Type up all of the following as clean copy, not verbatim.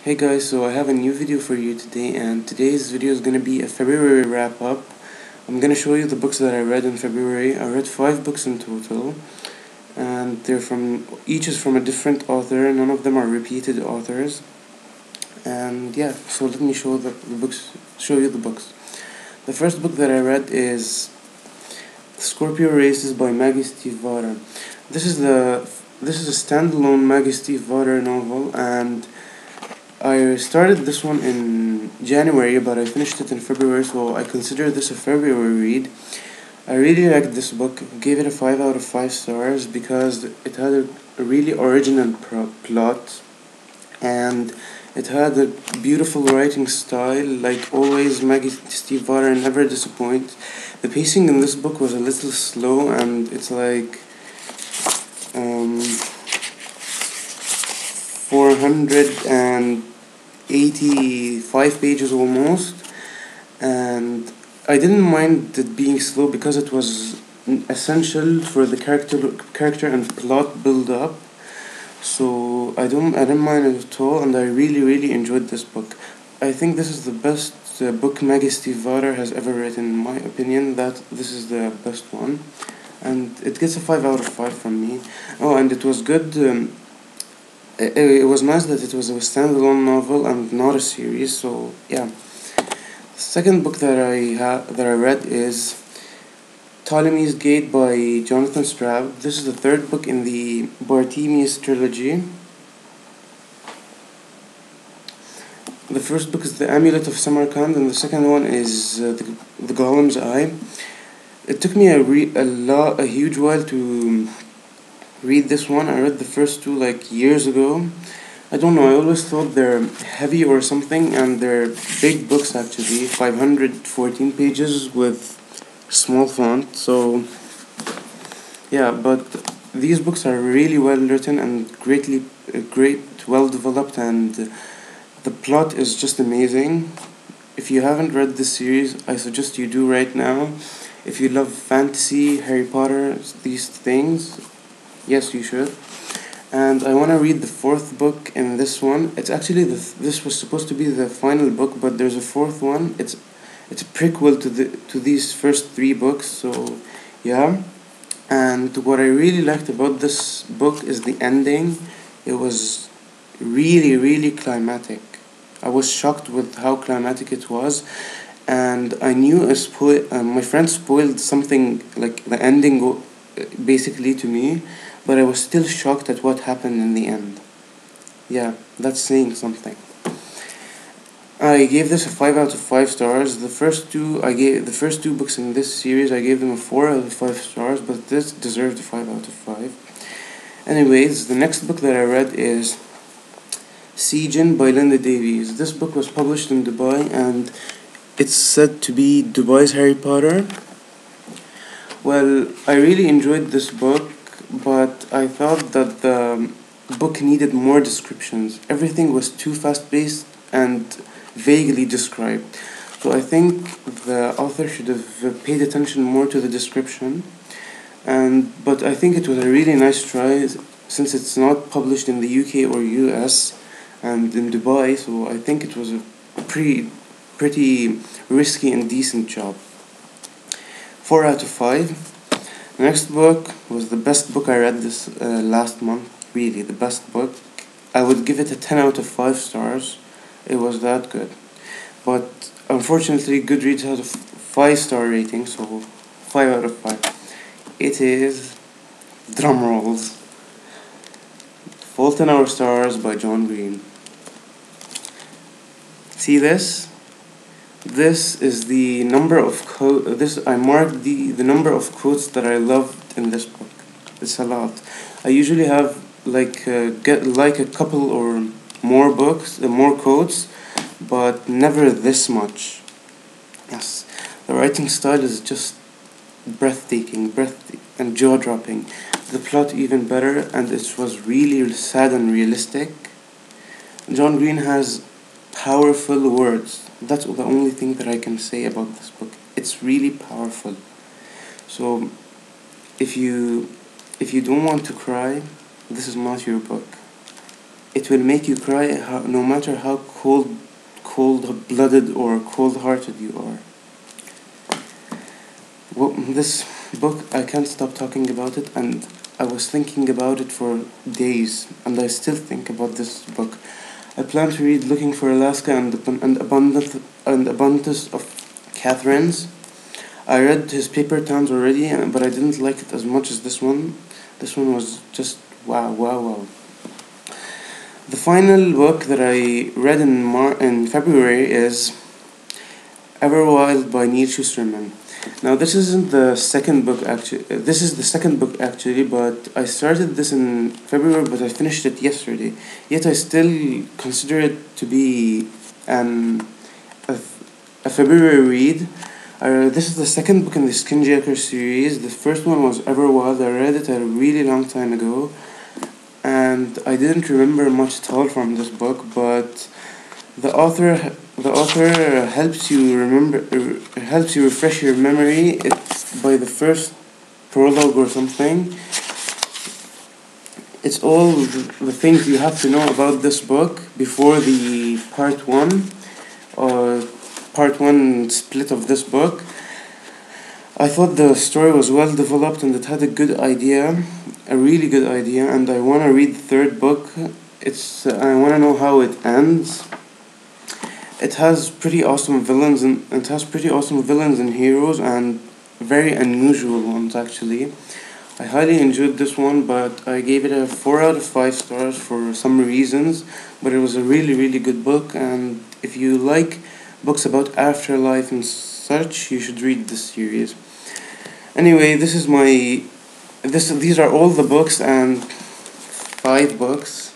Hey guys, so I have a new video for you today, and today's video is going to be a February wrap up. I'm going to show you the books that I read in February. I read 5 books in total, and each is from a different author. None of them are repeated authors. And yeah, so let me show you the books. The first book that I read is Scorpio Races by Maggie Stiefvater. This is a standalone Maggie Stiefvater novel, and I started this one in January, but I finished it in February, so I consider this a February read. I really liked this book, gave it a 5 out of 5 stars because it had a really original plot, and it had a beautiful writing style. Like always, Maggie Stiefvater never disappoints. The pacing in this book was a little slow, and it's like 485 pages almost, and I didn't mind it being slow because it was essential for the character and plot build up. So I didn't mind it at all, and I really enjoyed this book. I think this is the best book Maggie Stiefvater has ever written, in my opinion. That this is the best one, and it gets a 5 out of 5 from me. Oh, and it was good. It was nice that it was a standalone novel and not a series. So yeah. The second book that I read is Ptolemy's Gate by Jonathan Stroud. This is the third book in the Bartimeus trilogy. The first book is The Amulet of Samarkand, and the second one is the Golem's Eye. It took me a huge while to read this one. I read the first two like years ago. I don't know, I always thought they're heavy or something, and they're big books actually, 514 pages with small font. So yeah, but these books are really well written and well developed, and the plot is just amazing. If you haven't read this series, I suggest you do right now. If you love fantasy, Harry Potter, these things, yes, you should. And I want to read the fourth book in this one. It's actually this was supposed to be the final book, but there's a fourth one. It's a prequel to these first 3 books. So yeah. And what I really liked about this book is the ending. It was really climatic. I was shocked with how climatic it was, and I knew my friend spoiled something like the ending basically to me, but I was still shocked at what happened in the end. Yeah, that's saying something. I gave this a 5 out of 5 stars. The first two books in this series, I gave them a 4 out of 5 stars, but this deserved a 5 out of 5. Anyways, the next book that I read is Djinn by Linda Davies. This book was published in Dubai, and it's said to be Dubai's Harry Potter. Well, I really enjoyed this book, but I thought that the book needed more descriptions. Everything was too fast-paced and vaguely described. So I think the author should have paid attention more to the description. But I think it was a really nice try, since it's not published in the UK or US and in Dubai. So I think it was a pretty risky and decent job. 4 out of 5. The next book was the best book I read this last month. Really, the best book. I would give it a 10 out of 5 stars. It was that good. But unfortunately, Goodreads has a 5-star rating, so 5 out of 5. It is, drum rolls, Fault in Our Stars by John Green. See this? This is the number of I marked the number of quotes that I loved in this book. It's a lot. I usually have get a couple or more more quotes, but never this much. Yes, the writing style is just breathtaking and jaw-dropping. The plot even better, and it was really sad and realistic. John Green has powerful words. That's the only thing that I can say about this book. It's really powerful. So if you don't want to cry, this is not your book. it will make you cry, no matter how cold-blooded or cold-hearted you are. Well, this book, I can't stop talking about it, and I was thinking about it for days, and I still think about this book. I plan to read Looking for Alaska and Abundance of Catherine's. I read his Paper Towns already, but I didn't like it as much as this one. This one was just wow, wow, wow. The final book that I read in February is Everwild-Neal Shusterman. Now this isn't the second book actually. This is the second book actually, but I started this in February, but I finished it yesterday. Yet I still consider it to be a February read. This is the second book in the Skinjacker series. The first one was Everwild. I read it a really long time ago, and I didn't remember much at all from this book, but the author helps you refresh your memory. It's by the first prologue or something. It's all the things you have to know about this book before the part one split of this book. I thought the story was well developed and it had a really good idea, and I want to read the third book. I want to know how it ends. It has pretty awesome villains and heroes, and very unusual ones actually. I highly enjoyed this one, but I gave it a 4 out of 5 stars for some reasons. But it was a really, really good book, and if you like books about afterlife and such, you should read this series. Anyway, these are all the books, and 5 books.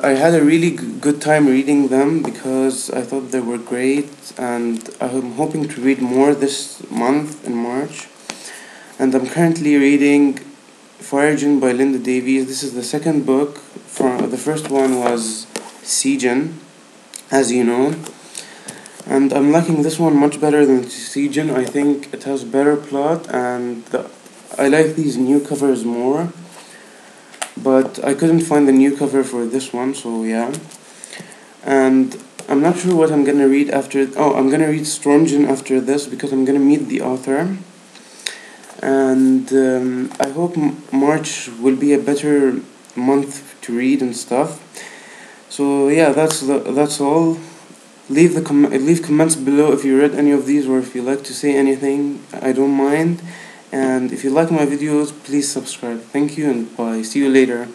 I had a really good time reading them because I thought they were great, and I'm hoping to read more this month in March. And I'm currently reading Fire Djinn by Linda Davies. This is the second book. The first one was Sea Djinn, as you know. And I'm liking this one much better than Sea Djinn. I think it has better plot, and I like these new covers more. But I couldn't find the new cover for this one, so yeah. And I'm not sure what I'm gonna read after. Oh, I'm gonna read Storm Djinn after this because I'm gonna meet the author. And I hope March will be a better month to read and stuff. So yeah, that's all. Leave comments below if you read any of these or if you like to say anything. I don't mind. And if you like my videos, please subscribe. Thank you and bye. See you later.